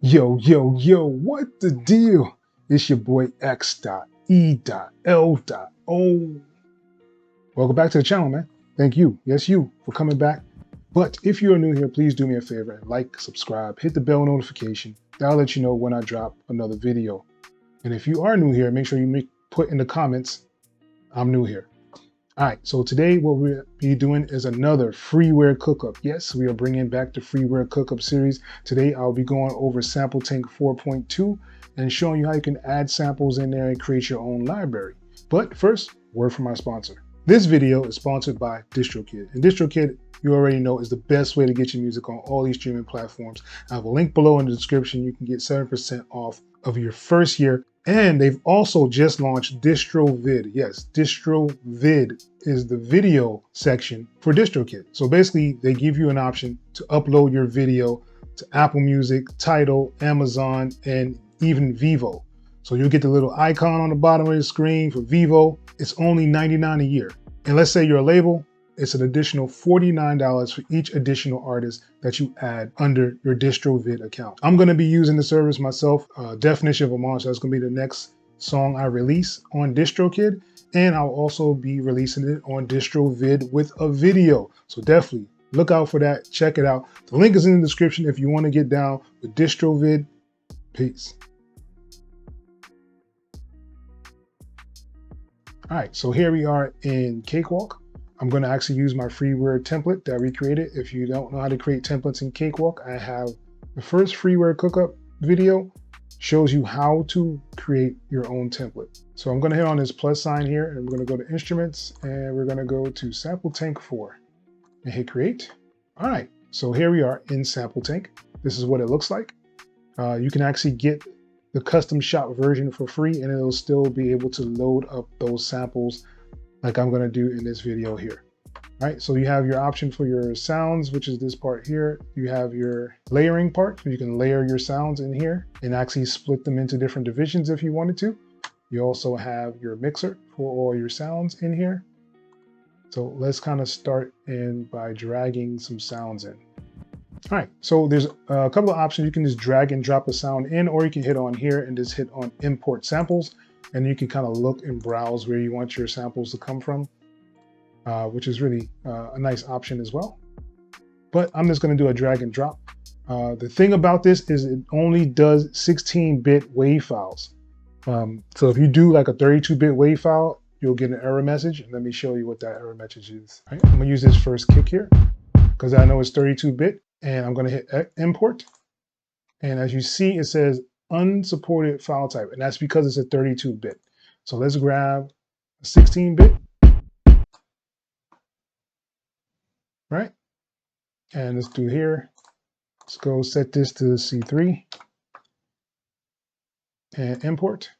Yo, yo, yo, what the deal? It's your boy X.E.L.O. Welcome back to the channel, man. Thank you, yes, you, for coming back. But if you are new here, please do me a favor and like, subscribe, hit the bell notification. That'll let you know when I drop another video. And if you are new here, make sure you put in the comments, I'm new here. All right, so today what we'll be doing is another Freeware Cookup. Yes, we are bringing back the Freeware Cookup series. Today I'll be going over SampleTank 4.2 and showing you how you can add samples in there and create your own library. But first, word from my sponsor. This video is sponsored by DistroKid. And DistroKid, you already know, is the best way to get your music on all these streaming platforms. I have a link below in the description. You can get 7% off of your first year. And they've also just launched DistroVid. Yes, DistroVid is the video section for DistroKid. So basically, they give you an option to upload your video to Apple Music, Tidal, Amazon, and even Vivo. So you'll get the little icon on the bottom of the screen for Vivo. It's only $99 a year. And let's say you're a label, it's an additional $49 for each additional artist that you add under your DistroVid account. I'm going to be using the service myself. Definition of a Monster, that's going to be the next song I release on DistroKid. And I'll also be releasing it on DistroVid with a video. So definitely look out for that. Check it out. The link is in the description if you want to get down with DistroVid. Peace. All right, so here we are in Cakewalk. I'm going to actually use my freeware template that we created. If you don't know how to create templates in Cakewalk, I have the first Freeware Cookup video shows you how to create your own template. So I'm going to hit on this plus sign here and we're going to go to Instruments and we're going to go to SampleTank 4 and hit Create. All right, so here we are in SampleTank. This is what it looks like. You can actually get the custom shop version for free and it'll still be able to load up those samples like I'm going to do in this video here. All right, so you have your option for your sounds, which is this part here. You have your layering part, so you can layer your sounds in here and actually split them into different divisions if you wanted to. You also have your mixer for all your sounds in here. So let's kind of start in by dragging some sounds in. All right, so there's a couple of options. You can just drag and drop a sound in, or you can hit on here and just hit on Import Samples, and you can kind of look and browse where you want your samples to come from, which is really a nice option as well. But I'm just going to do a drag and drop. The thing about this is it only does 16-bit WAV files. So if you do like a 32-bit WAV file, you'll get an error message. And let me show you what that error message is. All right, I'm going to use this first kick here because I know it's 32-bit. And I'm going to hit import. And as you see, it says unsupported file type. And that's because it's a 32-bit. So let's grab a 16-bit. Right? And let's do here. Let's go set this to C3. And import.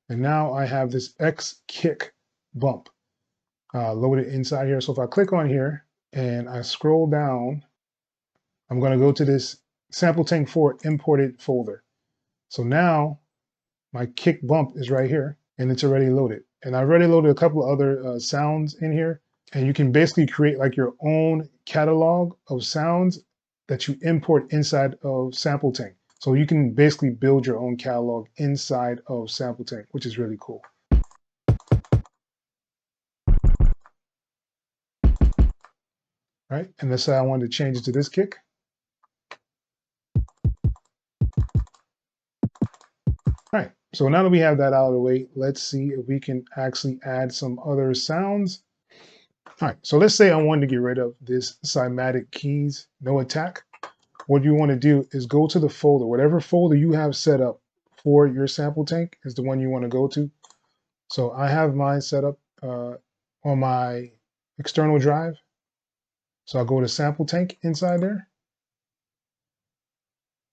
And now I have this X kick bump loaded inside here. So if I click on here, and I scroll down, I'm going to go to this SampleTank 4 imported folder. So now my kick bump is right here and it's already loaded. And I've already loaded a couple of other sounds in here. And you can basically create like your own catalog of sounds that you import inside of SampleTank. So you can basically build your own catalog inside of SampleTank, which is really cool. All right, and let's say I wanted to change it to this kick. All right, so now that we have that out of the way, let's see if we can actually add some other sounds. All right, so let's say I wanted to get rid of this cymatic keys, no attack. What you want to do is go to the folder, whatever folder you have set up for your SampleTank is the one you want to go to. So I have mine set up on my external drive. So I'll go to SampleTank inside there.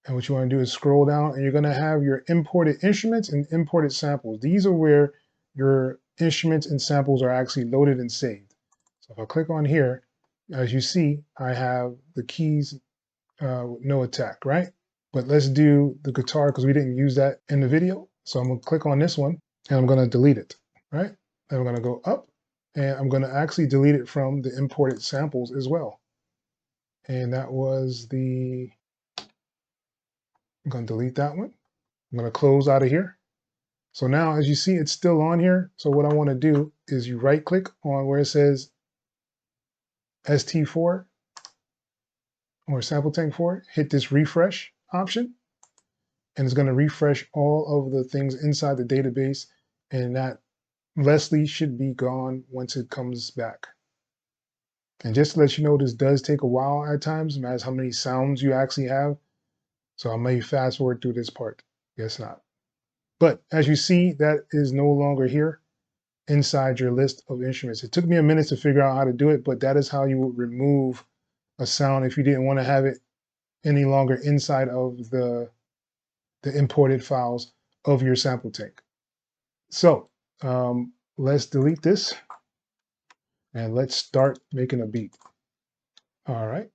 And what you want to do is scroll down and you're going to have your imported instruments and imported samples. These are where your instruments and samples are actually loaded and saved. So if I click on here, as you see, I have the keys with no attack, right? But let's do the guitar because we didn't use that in the video. So I'm going to click on this one and I'm going to delete it, right? And I'm going to go up and I'm going to actually delete it from the imported samples as well. And that was the I'm going to delete that one. I'm going to close out of here. So now, as you see, it's still on here. So what I want to do is you right click on where it says ST4 or SampleTank 4, hit this refresh option, and it's going to refresh all of the things inside the database, and that Leslie should be gone once it comes back. And just to let you know, this does take a while at times, no matter how many sounds you actually have. So I may fast forward through this part. Guess not. But as you see, that is no longer here inside your list of instruments. It took me a minute to figure out how to do it, but that is how you would remove a sound if you didn't want to have it any longer inside of the imported files of your SampleTank. So let's delete this and let's start making a beat. All right.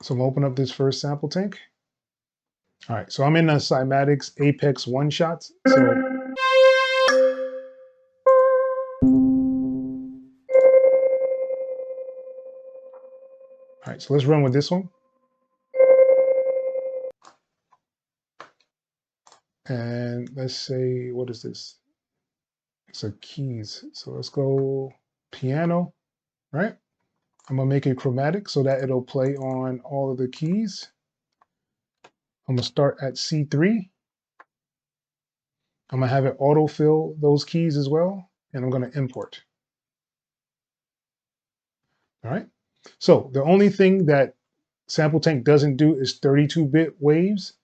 So I'm gonna open up this first SampleTank. All right, so I'm in the Cymatics Apex One Shot. So all right, so let's run with this one. And let's say, what is this? It's a keys. So let's go piano, right? I'm gonna make it chromatic so that it'll play on all of the keys. I'm gonna start at C3. I'm gonna have it autofill those keys as well, and I'm gonna import. All right. So the only thing that SampleTank doesn't do is 32-bit waves,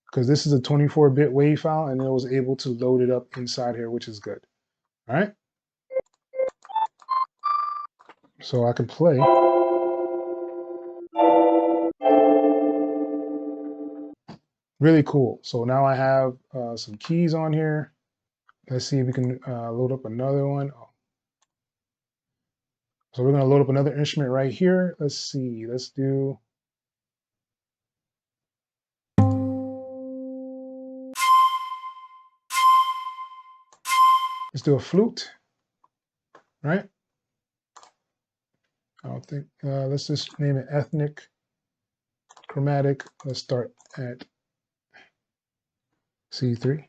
because this is a 24-bit wave file, and it was able to load it up inside here, which is good. All right. So I can play. Really cool. So now I have some keys on here. Let's see if we can load up another one. So we're going to load up another instrument right here. Let's see. Let's do. Let's do a flute, right? I don't think. Let's just name it ethnic chromatic. Let's start at C3.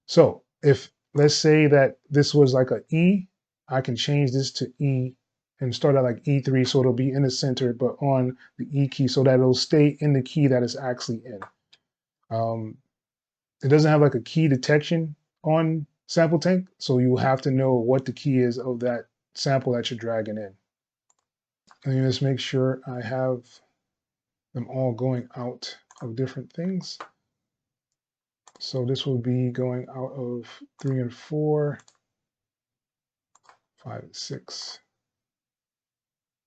So if let's say that this was like an E, I can change this to E and start at like E3, so it'll be in the center, but on the E key, so that it'll stay in the key that it's actually in. It doesn't have like a key detection on SampleTank, so you have to know what the key is of that sample that you're dragging in. And let's make sure I have them all going out of different things. So this will be going out of 3 and 4, 5 and 6,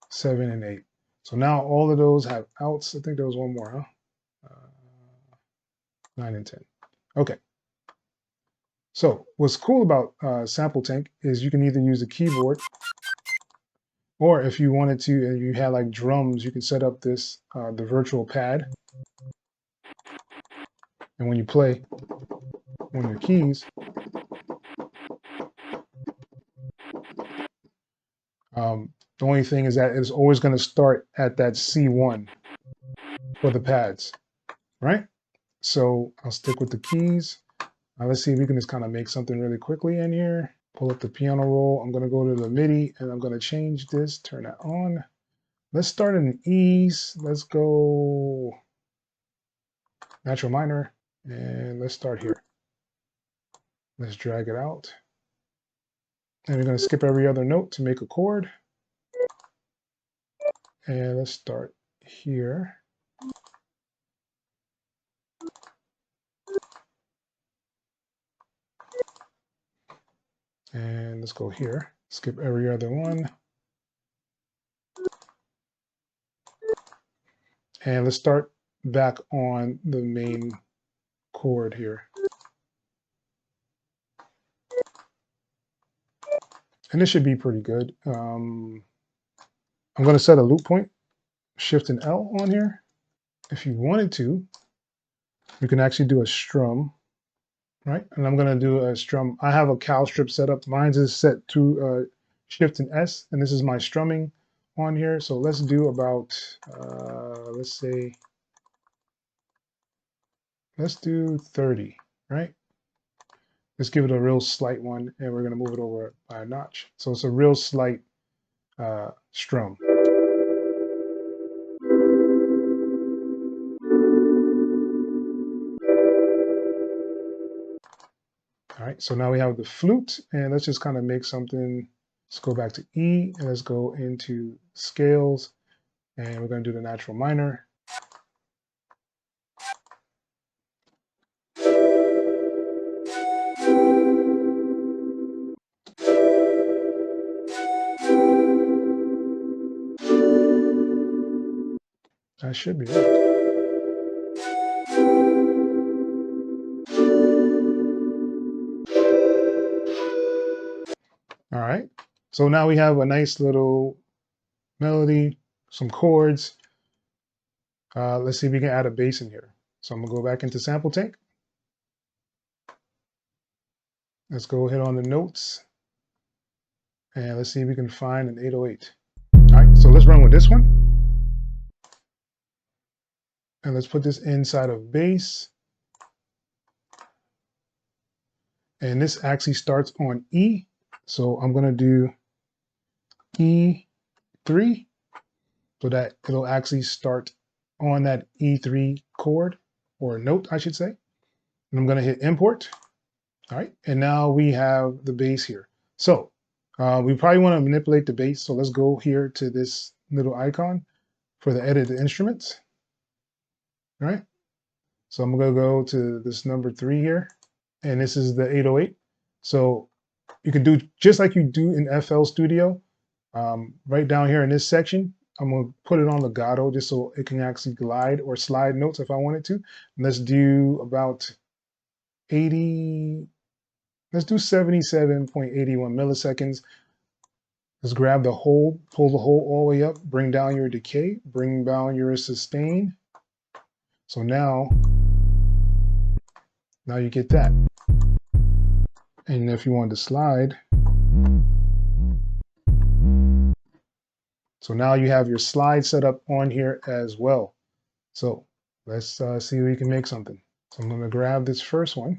7 and 8. So now all of those have outs. I think there was one more, huh? 9 and 10. Okay. So what's cool about SampleTank is you can either use the keyboard, or if you wanted to, and you had like drums, you can set up this the virtual pad, and when you play on your keys, the only thing is that it's always going to start at that C1 for the pads, right? So I'll stick with the keys. Now let's see if we can just kind of make something really quickly in here. Pull up the piano roll. I'm going to go to the MIDI and I'm going to change this, turn that on. Let's start in E's. Let's go natural minor, and let's start here. Let's drag it out. And we're going to skip every other note to make a chord. And let's start here. And let's go here. Skip every other one. And let's start back on the main chord here. And this should be pretty good. I'm going to set a loop point, Shift and L on here. If you wanted to, you can actually do a strum, right? And I'm going to do a strum. I have a cow strip set up. Mine is set to Shift and S, and this is my strumming on here. So let's do about, let's say, let's do 30, right? Let's give it a real slight one, and we're going to move it over by a notch. So it's a real slight strum. All right, so now we have the flute, and let's just kind of make something. Let's go back to E, and let's go into scales, and we're going to do the natural minor. That should be right. All right, so now we have a nice little melody, some chords. Let's see if we can add a bass in here. So I'm gonna go back into SampleTank. Let's go hit on the notes, and let's see if we can find an 808. All right, so let's run with this one. And let's put this inside of bass. And this actually starts on E. So I'm gonna do E3 so that it'll actually start on that E3 chord, or note, I should say. And I'm gonna hit import. All right, and now we have the bass here. So we probably wanna manipulate the bass. So let's go here to this little icon for the edit the instruments. All right, so I'm gonna go to this number 3 here, and this is the 808. So you can do just like you do in FL Studio. Right down here in this section, I'm gonna put it on legato just so it can actually glide or slide notes if I wanted to. And let's do about 80, let's do 77.81 milliseconds. Let's grab the hold, pull the hold all the way up, bring down your decay, bring down your sustain. So now you get that. And if you want to slide, so now you have your slide set up on here as well. So let's see if we can make something. So I'm going to grab this first one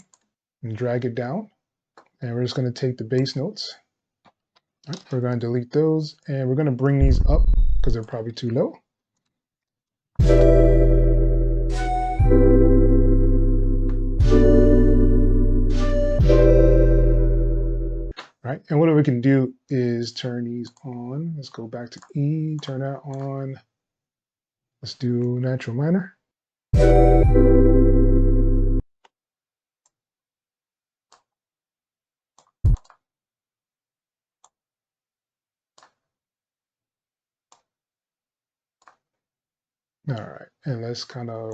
and drag it down. And we're just going to take the bass notes. All right, we're going to delete those, and we're going to bring these up because they're probably too low. All right, and what we can do is turn these on. Let's go back to E, turn that on. Let's do natural minor. All right, and let's kind of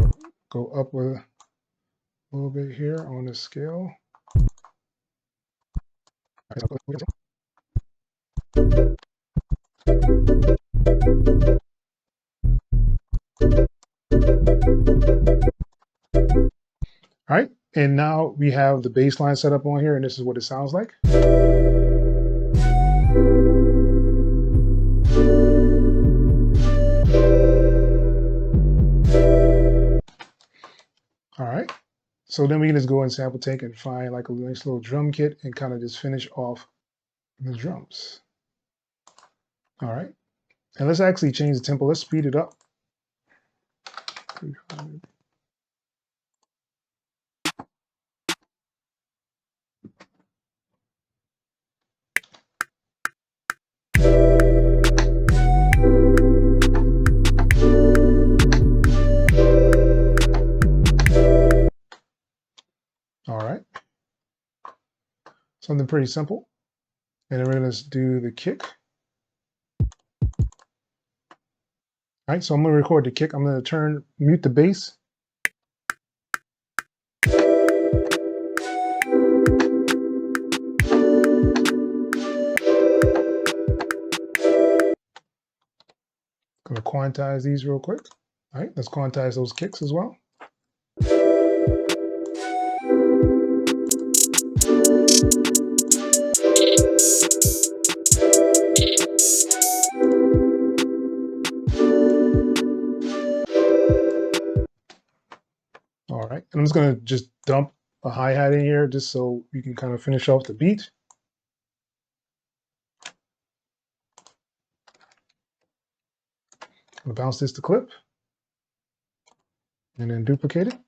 go up with a little bit here on the scale. All right, and now we have the bass line set up on here, and this is what it sounds like. All right, so then we can just go in SampleTank and find like a nice little drum kit and kind of just finish off the drums. All right, and let's actually change the tempo. Let's speed it up. 300. All right, something pretty simple. And then we're going to do the kick. All right, so I'm going to record the kick. I'm going to mute the bass. Going to quantize these real quick. All right, let's quantize those kicks as well. All All right, and I'm just gonna just dump a hi-hat in here just so you can kind of finish off the beat. I'm gonna bounce this to clip and then duplicate it.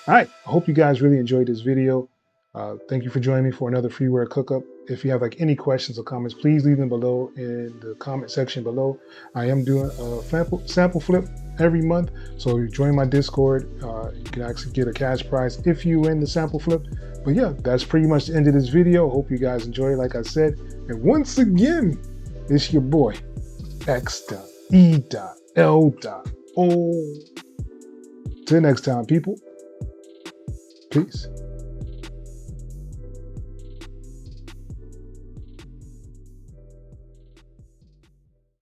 All right, I hope you guys really enjoyed this video. Thank you for joining me for another Freeware Cookup. If you have like any questions or comments, please leave them below in the comment section below. I am doing a sample flip every month, so if you join my Discord, you can actually get a cash prize if you win the sample flip. But yeah, that's pretty much the end of this video. Hope you guys enjoy it, like I said. And once again, it's your boy, X.E.L.O. Till next time, people. Peace.